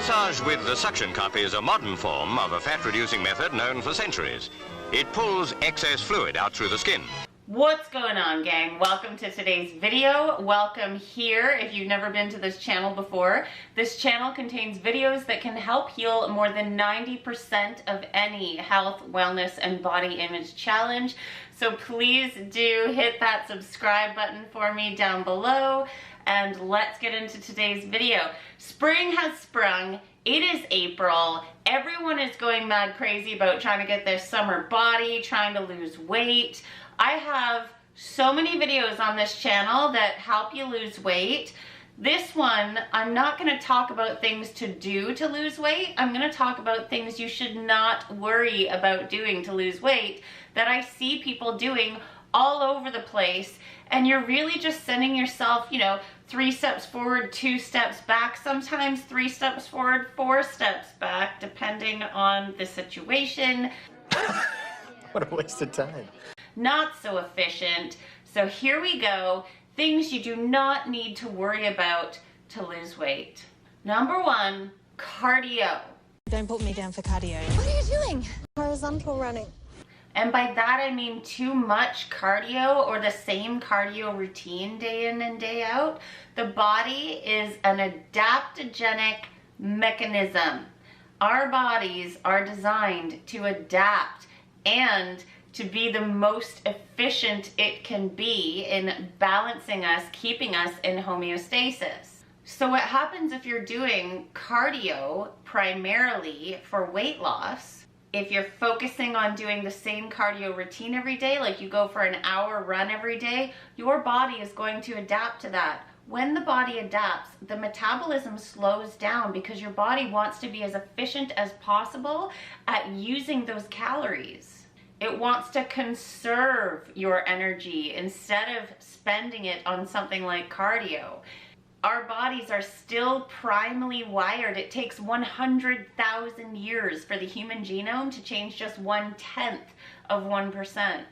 Massage with the suction cup is a modern form of a fat-reducing method known for centuries. It pulls excess fluid out through the skin. What's going on, gang? Welcome to today's video. Welcome here if you've never been to this channel before. This channel contains videos that can help heal more than 90% of any health, wellness, and body image challenge. So please do hit that subscribe button for me down below, and let's get into today's video. Spring has sprung. It is April. Everyone is going mad crazy about trying to get their summer body, trying to lose weight. I have so many videos on this channel that help you lose weight. This one, I'm not going to talk about things to do to lose weight. I'm going to talk about things you should not worry about doing to lose weight that I see people doing all over the place. And you're really just sending yourself, 3 steps forward, 2 steps back, sometimes 3 steps forward, 4 steps back, depending on the situation. What a waste of time. Not so efficient. So here we go. Things you do not need to worry about to lose weight. Number 1, cardio. Don't put me down for cardio. What are you doing? Horizontal running. And by that I mean too much cardio or the same cardio routine day in and day out. The body is an adaptogenic mechanism. Our bodies are designed to adapt and to be the most efficient it can be in balancing us, keeping us in homeostasis. So what happens if you're doing cardio primarily for weight loss? If you're focusing on doing the same cardio routine every day, like you go for an hour run every day, your body is going to adapt to that. When the body adapts, the metabolism slows down because your body wants to be as efficient as possible at using those calories. It wants to conserve your energy instead of spending it on something like cardio. Our bodies are still primally wired. It takes 100,000 years for the human genome to change just 1/10 of 1%.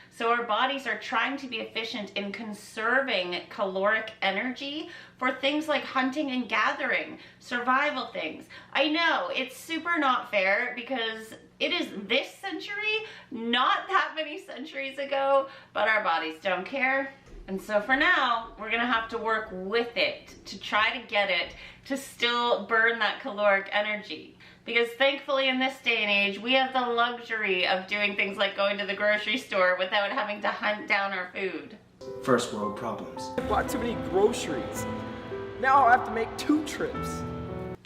So our bodies are trying to be efficient in conserving caloric energy for things like hunting and gathering, survival things. I know, it's super not fair because it is this century, not that many centuries ago, but our bodies don't care. And so for now, we're gonna have to work with it to try to get it to still burn that caloric energy. Because thankfully in this day and age, we have the luxury of doing things like going to the grocery store without having to hunt down our food. First world problems. I bought too many groceries. Now I have to make 2 trips.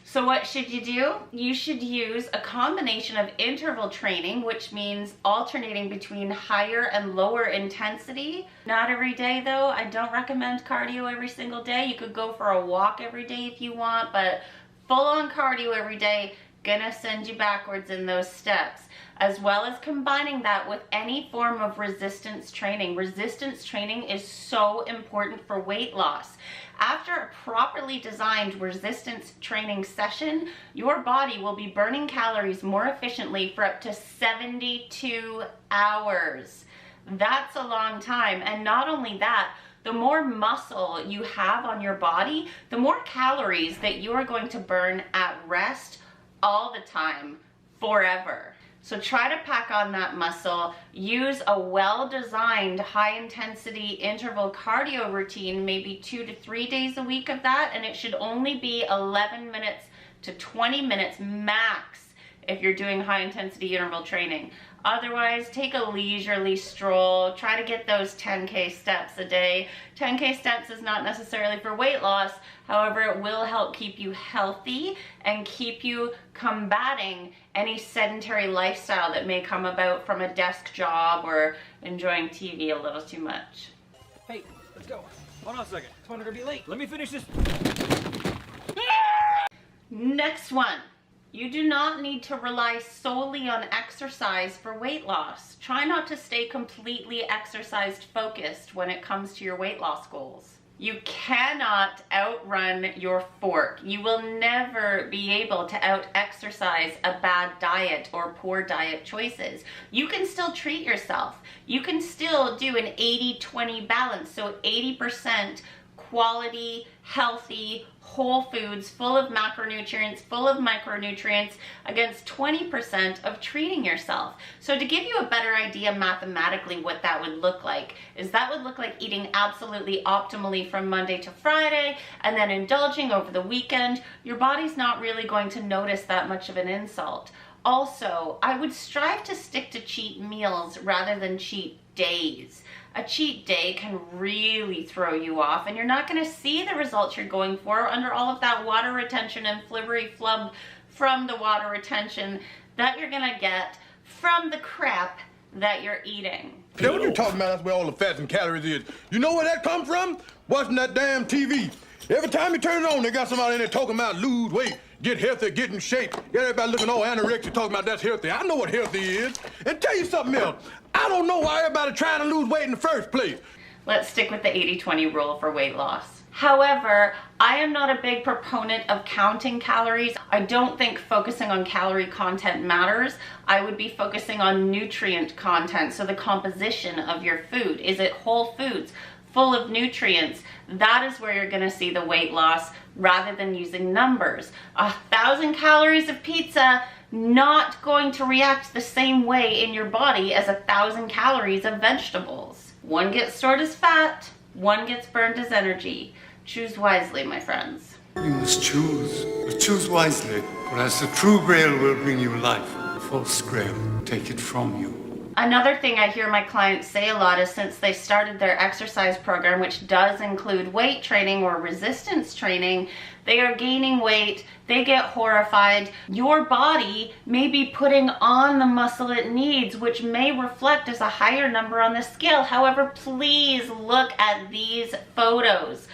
So what should you do? You should use a combination of interval training, which means alternating between higher and lower intensity. Not every day though. I don't recommend cardio every single day. You could go for a walk every day if you want, but full-on cardio every day, gonna send you backwards in those steps, as well as combining that with any form of resistance training. Resistance training is so important for weight loss. After a properly designed resistance training session, your body will be burning calories more efficiently for up to 72 hours. That's a long time. And not only that, the more muscle you have on your body, the more calories that you are going to burn at rest all the time, forever. So try to pack on that muscle, use a well-designed high-intensity interval cardio routine, maybe 2 to 3 days a week of that, and it should only be 11 minutes to 20 minutes max if you're doing high-intensity interval training. Otherwise, take a leisurely stroll. Try to get those 10K steps a day. 10K steps is not necessarily for weight loss. However, it will help keep you healthy and keep you combating any sedentary lifestyle that may come about from a desk job or enjoying TV a little too much. Hey, let's go. Hold on a second. I'm gonna be late. Let me finish this. Next one. You do not need to rely solely on exercise for weight loss. Try not to stay completely exercise focused when it comes to your weight loss goals. You cannot outrun your fork. You will never be able to out-exercise a bad diet or poor diet choices. You can still treat yourself. You can still do an 80-20 balance, so 80% quality, healthy, whole foods full of macronutrients, full of micronutrients against 20% of treating yourself. So to give you a better idea mathematically what that would look like, is that would look like eating absolutely optimally from Monday to Friday and then indulging over the weekend. Your body's not really going to notice that much of an insult. Also, I would strive to stick to cheat meals rather than cheat days. A cheat day can really throw you off, and you're not going to see the results you're going for under all of that water retention and flibbery flub from the water retention that you're going to get from the crap that you're eating. That's what you're talking about. That's where all the fats and calories is. You know where that come from? Watching that damn TV. Every time you turn it on, they got somebody in there talking about lose weight, get healthy, get in shape. Get everybody looking all anorexic, talking about that's healthy. I know what healthy is. And tell you something else. I don't know why everybody trying to lose weight in the first place. Let's stick with the 80-20 rule for weight loss. However, I am not a big proponent of counting calories. I don't think focusing on calorie content matters. I would be focusing on nutrient content, so the composition of your food. Is it whole foods, full of nutrients? That is where you're gonna see the weight loss rather than using numbers. 1,000 calories of pizza, not going to react the same way in your body as 1,000 calories of vegetables. One gets stored as fat, one gets burned as energy. Choose wisely, my friends. You must choose, but choose wisely, for as the true grail will bring you life, the false grail will take it from you. Another thing I hear my clients say a lot is since they started their exercise program, which does include weight training or resistance training, they are gaining weight, they get horrified. Your body may be putting on the muscle it needs, which may reflect as a higher number on the scale. However, please look at these photos.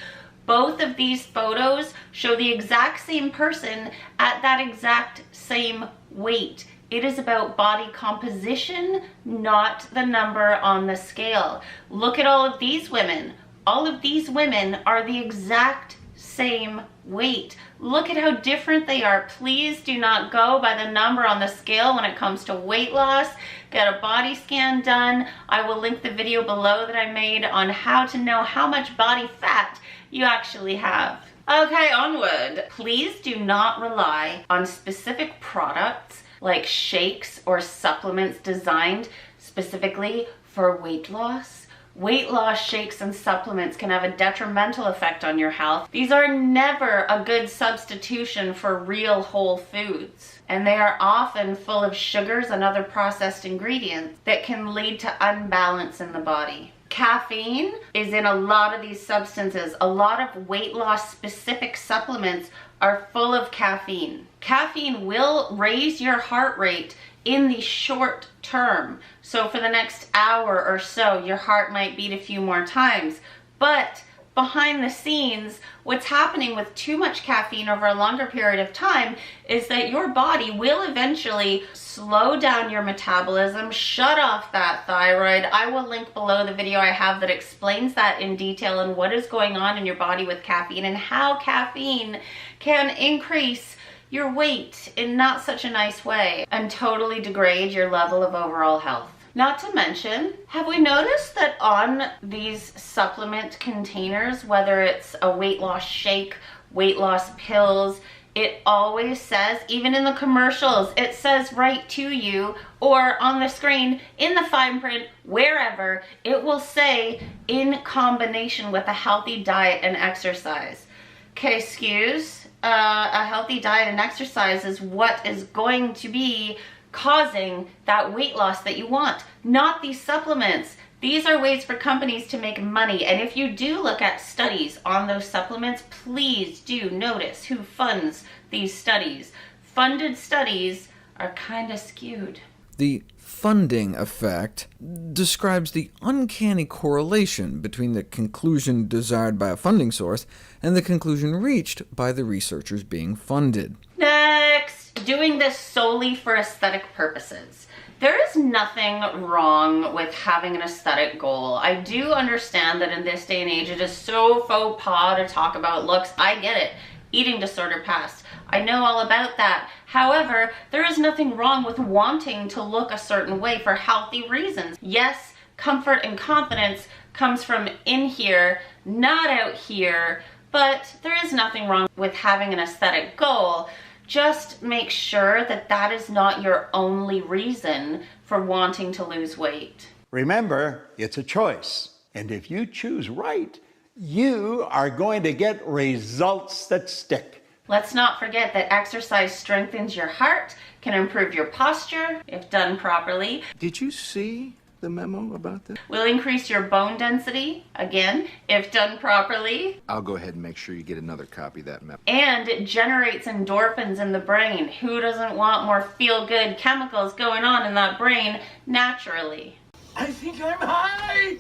Both of these photos show the exact same person at that exact same weight. It is about body composition, not the number on the scale. Look at all of these women. All of these women are the exact same weight. Look at how different they are. Please do not go by the number on the scale when it comes to weight loss. Get a body scan done. I will link the video below that I made on how to know how much body fat you actually have. Okay, onward. Please do not rely on specific products like shakes or supplements designed specifically for weight loss. Weight loss shakes and supplements can have a detrimental effect on your health. These are never a good substitution for real whole foods, and they are often full of sugars and other processed ingredients that can lead to unbalance in the body. Caffeine is in a lot of these substances. A lot of weight loss specific supplements are full of caffeine. Caffeine will raise your heart rate in the short term. So for the next hour or so, your heart might beat a few more times. But behind the scenes, what's happening with too much caffeine over a longer period of time is that your body will eventually slow down your metabolism, shut off that thyroid. I will link below the video I have that explains that in detail and what is going on in your body with caffeine and how caffeine can increase your weight in not such a nice way and totally degrade your level of overall health. Not to mention, have we noticed that on these supplement containers, whether it's a weight loss shake, weight loss pills, it always says, even in the commercials, it says right to you or on the screen, in the fine print, wherever, it will say in combination with a healthy diet and exercise. Okay, skews, a healthy diet and exercise is what is going to be causing that weight loss that you want, not these supplements. These are ways for companies to make money, and if you do look at studies on those supplements, please do notice who funds these studies. Funded studies are kind of skewed. The funding effect describes the uncanny correlation between the conclusion desired by a funding source and the conclusion reached by the researchers being funded. Next, doing this solely for aesthetic purposes. There is nothing wrong with having an aesthetic goal. I do understand that in this day and age it is so faux pas to talk about looks. I get it. Eating disorder passed. I know all about that. However, there is nothing wrong with wanting to look a certain way for healthy reasons. Yes, comfort and confidence comes from in here, not out here, but there is nothing wrong with having an aesthetic goal. Just make sure that that is not your only reason for wanting to lose weight. Remember, it's a choice. And if you choose right, you are going to get results that stick. Let's not forget that exercise strengthens your heart, can improve your posture if done properly. Did you see the memo about this? Will increase your bone density, again, if done properly. I'll go ahead and make sure you get another copy of that memo. And it generates endorphins in the brain. Who doesn't want more feel-good chemicals going on in that brain naturally? I think I'm high!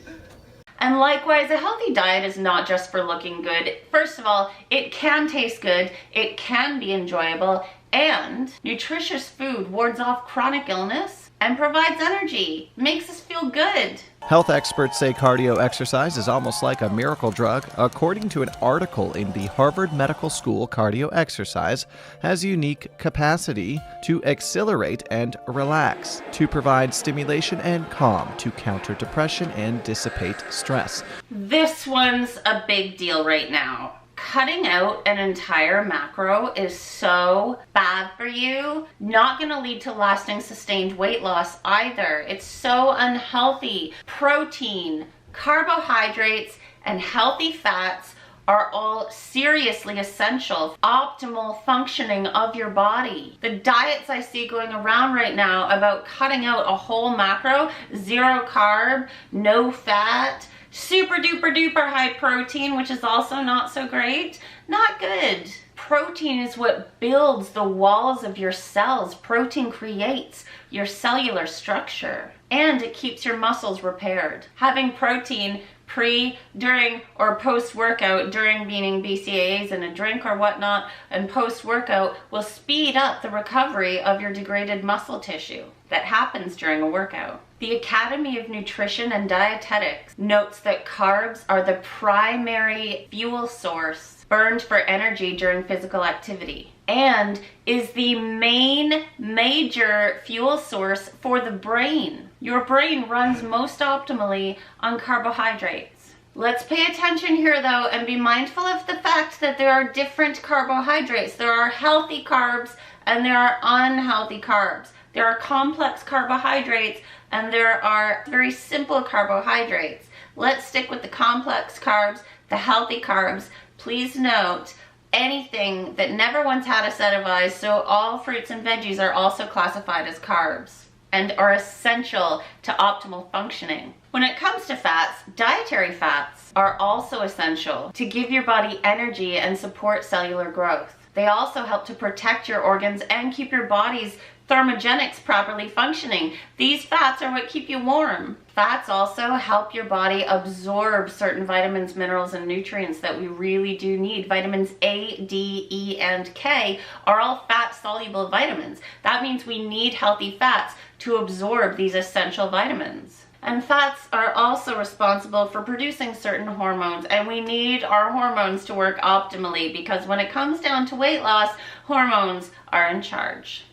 And likewise, a healthy diet is not just for looking good. First of all, it can taste good, it can be enjoyable, and nutritious food wards off chronic illness and provides energy, makes us feel good. Health experts say cardio exercise is almost like a miracle drug. According to an article in the Harvard Medical School, cardio exercise has unique capacity to accelerate and relax, to provide stimulation and calm, to counter depression and dissipate stress. This one's a big deal right now. Cutting out an entire macro is so bad for you. Not going to lead to lasting sustained weight loss either. It's so unhealthy. Protein, carbohydrates, and healthy fats are all seriously essential for optimal functioning of your body. The diets I see going around right now about cutting out a whole macro, 0 carb, no fat, super duper duper high protein, which is also not so great, not good. Protein is what builds the walls of your cells. Protein creates your cellular structure, and it keeps your muscles repaired. Having protein pre, during, or post-workout, during meaning BCAAs and a drink or whatnot, and post-workout will speed up the recovery of your degraded muscle tissue that happens during a workout. The Academy of Nutrition and Dietetics notes that carbs are the primary fuel source burned for energy during physical activity, and is the main major fuel source for the brain. Your brain runs most optimally on carbohydrates. Let's pay attention here though and be mindful of the fact that there are different carbohydrates. There are healthy carbs and there are unhealthy carbs. There are complex carbohydrates and there are very simple carbohydrates. Let's stick with the complex carbs, the healthy carbs. Please note, anything that never once had a set of eyes, so all fruits and veggies are also classified as carbs and are essential to optimal functioning. When it comes to fats, dietary fats are also essential to give your body energy and support cellular growth. They also help to protect your organs and keep your body's thermogenics properly functioning. These fats are what keep you warm. Fats also help your body absorb certain vitamins, minerals, and nutrients that we really do need. Vitamins A, D, E, and K are all fat-soluble vitamins. That means we need healthy fats to absorb these essential vitamins. And fats are also responsible for producing certain hormones, and we need our hormones to work optimally because when it comes down to weight loss, hormones are in charge.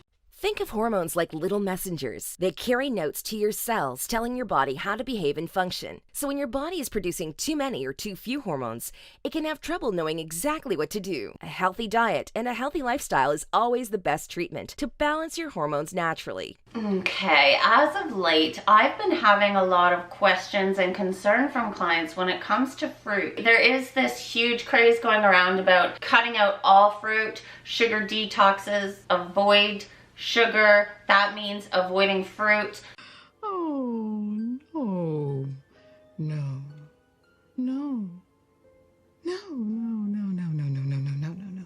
Think of hormones like little messengers. They carry notes to your cells telling your body how to behave and function. So when your body is producing too many or too few hormones, it can have trouble knowing exactly what to do. A healthy diet and a healthy lifestyle is always the best treatment to balance your hormones naturally. Okay, as of late, I've been having a lot of questions and concern from clients when it comes to fruit. There is this huge craze going around about cutting out all fruit, sugar detoxes, avoid sugar. That means avoiding fruit. Oh, no. No. No. No, no, no, no, no, no, no, no, no, no, no.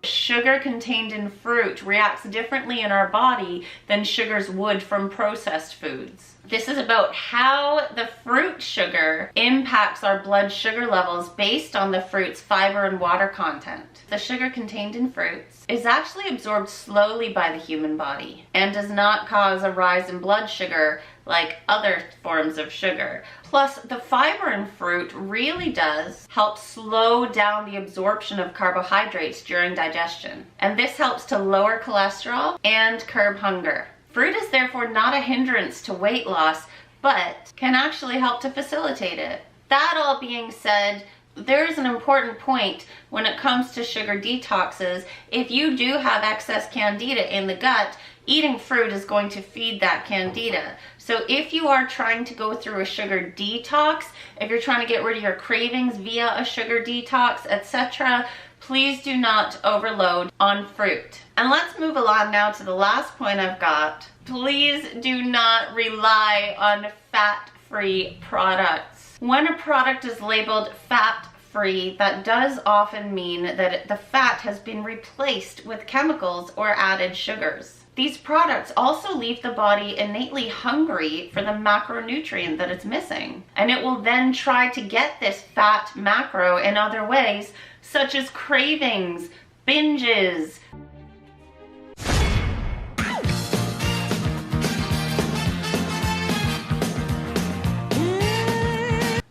Sugar contained in fruit reacts differently in our body than sugars would from processed foods. This is about how the fruit sugar impacts our blood sugar levels based on the fruit's fiber and water content. The sugar contained in fruits is actually absorbed slowly by the human body and does not cause a rise in blood sugar like other forms of sugar. Plus, the fiber in fruit really does help slow down the absorption of carbohydrates during digestion. And this helps to lower cholesterol and curb hunger. Fruit is therefore not a hindrance to weight loss, but can actually help to facilitate it. That all being said, there's an important point when it comes to sugar detoxes. If you do have excess candida in the gut, eating fruit is going to feed that candida. So if you are trying to go through a sugar detox, if you're trying to get rid of your cravings via a sugar detox, etc., please do not overload on fruit. And let's move along now to the last point I've got. Please do not rely on fat-free products. When a product is labeled fat-free, that does often mean that the fat has been replaced with chemicals or added sugars. These products also leave the body innately hungry for the macronutrient that it's missing. And it will then try to get this fat macro in other ways, such as cravings, binges.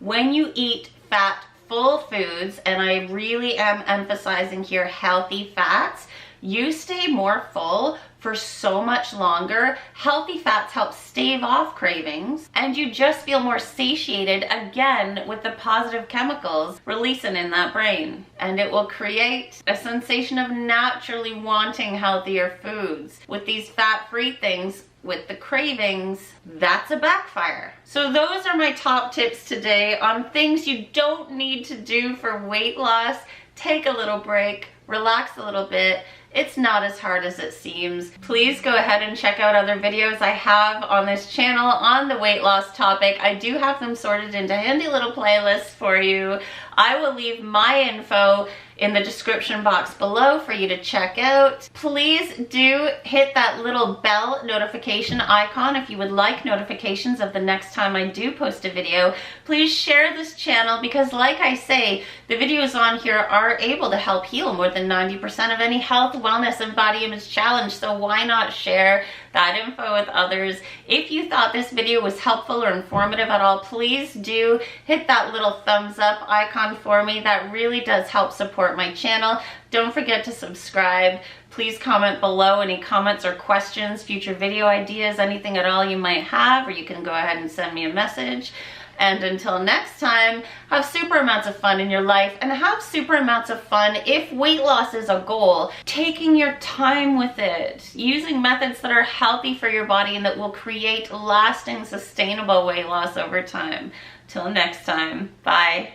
When you eat fat-full foods, and I really am emphasizing here healthy fats, you stay more full for so much longer. Healthy fats help stave off cravings, and you just feel more satiated again with the positive chemicals releasing in that brain. And it will create a sensation of naturally wanting healthier foods. With these fat-free things, with the cravings, that's a backfire. So those are my top tips today on things you don't need to do for weight loss. Take a little break, relax a little bit. It's not as hard as it seems. Please go ahead and check out other videos I have on this channel on the weight loss topic. I do have them sorted into handy little playlists for you. I will leave my info in the description box below for you to check out. Please do hit that little bell notification icon if you would like notifications of the next time I do post a video. Please share this channel because, like I say, the videos on here are able to help heal more than 90% of any health, wellness, and body image challenge, so why not share that info with others? If you thought this video was helpful or informative at all, please do hit that little thumbs up icon for me. That really does help support my channel. Don't forget to subscribe. Please comment below any comments or questions, future video ideas, anything at all you might have, or you can go ahead and send me a message. And until next time, have super amounts of fun in your life, and have super amounts of fun if weight loss is a goal. Taking your time with it, using methods that are healthy for your body and that will create lasting, sustainable weight loss over time. Till next time, bye.